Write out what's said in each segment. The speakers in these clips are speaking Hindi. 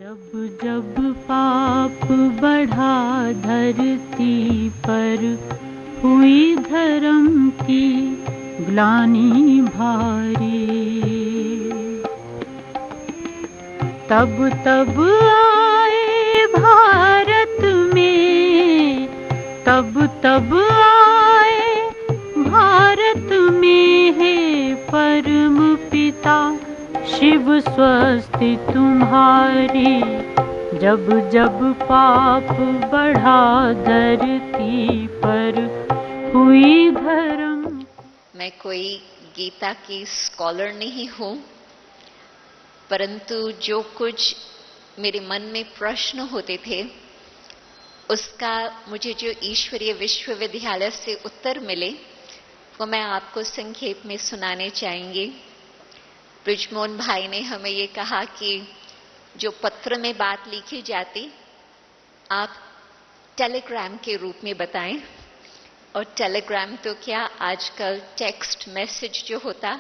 जब जब पाप बढ़ा धरती पर, हुई धर्म की ग्लानि भारी। तब तब आए भारत में, तब तब आए भारत में, हे परम पिता शिव स्वस्ति तुम्हारी। जब जब पाप बढ़ा धरती पर, हुई धर्म। मैं कोई गीता की स्कॉलर नहीं हूँ, परंतु जो कुछ मेरे मन में प्रश्न होते थे उसका मुझे जो ईश्वरीय विश्वविद्यालय से उत्तर मिले वो मैं आपको संक्षेप में सुनाने चाहेंगे। ब्रिजमोहन भाई ने हमें ये कहा कि जो पत्र में बात लिखी जाती आप टेलीग्राम के रूप में बताएं, और टेलीग्राम तो क्या आजकल टेक्स्ट मैसेज जो होता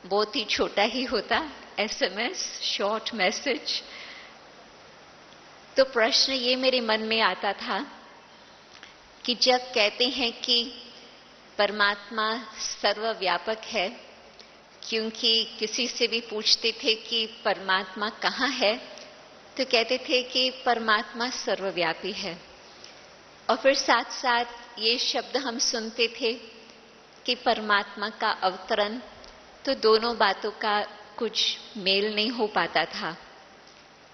बहुत ही छोटा ही होता, एसएमएस शॉर्ट मैसेज। तो प्रश्न ये मेरे मन में आता था कि जब कहते हैं कि परमात्मा सर्वव्यापक है, क्योंकि किसी से भी पूछते थे कि परमात्मा कहाँ है तो कहते थे कि परमात्मा सर्वव्यापी है। और फिर साथ साथ ये शब्द हम सुनते थे कि परमात्मा का अवतरण, तो दोनों बातों का कुछ मेल नहीं हो पाता था।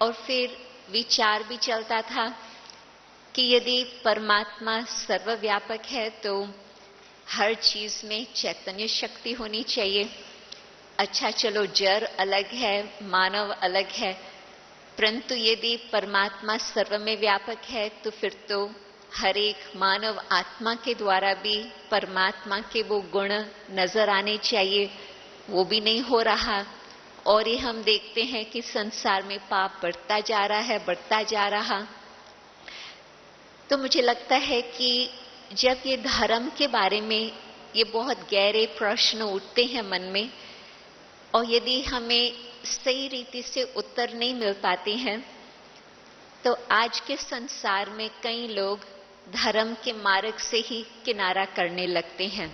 और फिर विचार भी चलता था कि यदि परमात्मा सर्वव्यापक है तो हर चीज में चैतन्य शक्ति होनी चाहिए। अच्छा चलो जड़ अलग है, मानव अलग है, परंतु यदि परमात्मा सर्व में व्यापक है तो फिर तो हर एक मानव आत्मा के द्वारा भी परमात्मा के वो गुण नजर आने चाहिए, वो भी नहीं हो रहा। और ये हम देखते हैं कि संसार में पाप बढ़ता जा रहा है, बढ़ता जा रहा। तो मुझे लगता है कि जब ये धर्म के बारे में ये बहुत गहरे प्रश्न उठते हैं मन में, और यदि हमें सही रीति से उत्तर नहीं मिल पाते हैं तो आज के संसार में कई लोग धर्म के मार्ग से ही किनारा करने लगते हैं।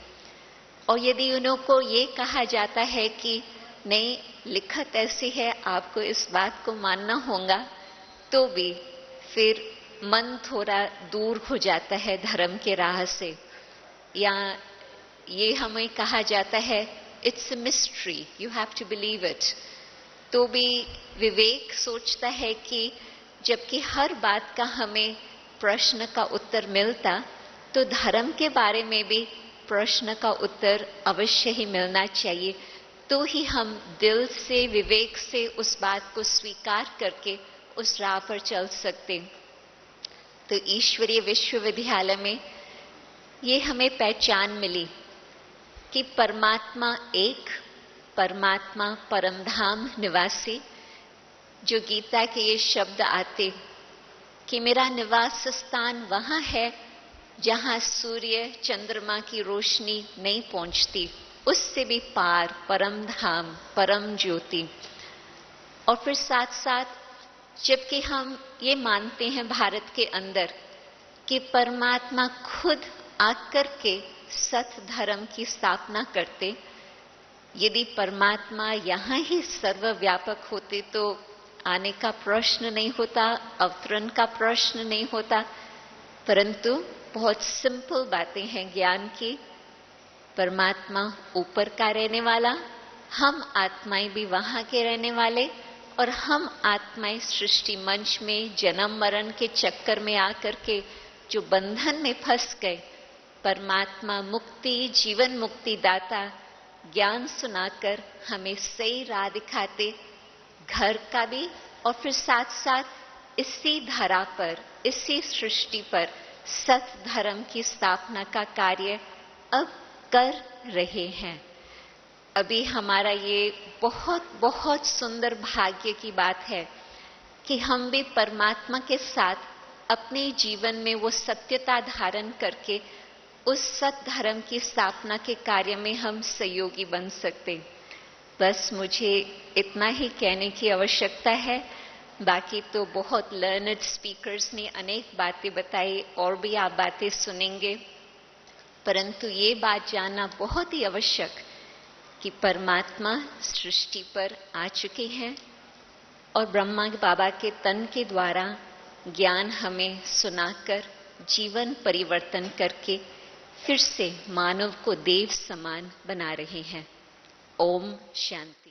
और यदि उनको ये कहा जाता है कि नहीं लिखत ऐसी है, आपको इस बात को मानना होगा, तो भी फिर मन थोड़ा दूर हो जाता है धर्म के राह से। या ये हमें कहा जाता है it's a mystery, you have to believe it, तो भी विवेक सोचता है कि जबकि हर बात का हमें प्रश्न का उत्तर मिलता तो धर्म के बारे में भी प्रश्न का उत्तर अवश्य ही मिलना चाहिए, तो ही हम दिल से विवेक से उस बात को स्वीकार करके उस राह पर चल सकते। तो ईश्वरीय विश्वविद्यालय में ये हमें पहचान मिली कि परमात्मा एक, परमात्मा परमधाम निवासी। जो गीता के ये शब्द आते कि मेरा निवास स्थान वहां है जहां सूर्य चंद्रमा की रोशनी नहीं पहुंचती, उससे भी पार परम धाम, परम ज्योति। और फिर साथ साथ जबकि हम ये मानते हैं भारत के अंदर कि परमात्मा खुद आकर के सत धर्म की स्थापना करते, यदि परमात्मा यहाँ ही सर्वव्यापक होते तो आने का प्रश्न नहीं होता, अवतरण का प्रश्न नहीं होता। परंतु बहुत सिंपल बातें हैं ज्ञान की। परमात्मा ऊपर का रहने वाला, हम आत्माएं भी वहां के रहने वाले, और हम आत्माएं सृष्टि मंच में जन्म मरण के चक्कर में आकर के जो बंधन में फंस गए, परमात्मा मुक्ति, जीवन मुक्ति दाता ज्ञान सुनाकर हमें सही राह दिखाते, घर का भी और फिर साथ साथ इसी धरा पर, इसी सृष्टि पर सत धर्म की स्थापना का कार्य अब कर रहे हैं। अभी हमारा ये बहुत बहुत सुंदर भाग्य की बात है कि हम भी परमात्मा के साथ अपने जीवन में वो सत्यता धारण करके उस सत धर्म की स्थापना के कार्य में हम सहयोगी बन सकते। बस मुझे इतना ही कहने की आवश्यकता है। बाकी तो बहुत लर्नड स्पीकर्स ने अनेक बातें बताई और भी आप बातें सुनेंगे, परंतु ये बात जानना बहुत ही आवश्यक कि परमात्मा सृष्टि पर आ चुके हैं और ब्रह्मा बाबा के तन के द्वारा ज्ञान हमें सुनाकर जीवन परिवर्तन करके फिर से मानव को देव समान बना रहे हैं। ओम शांति।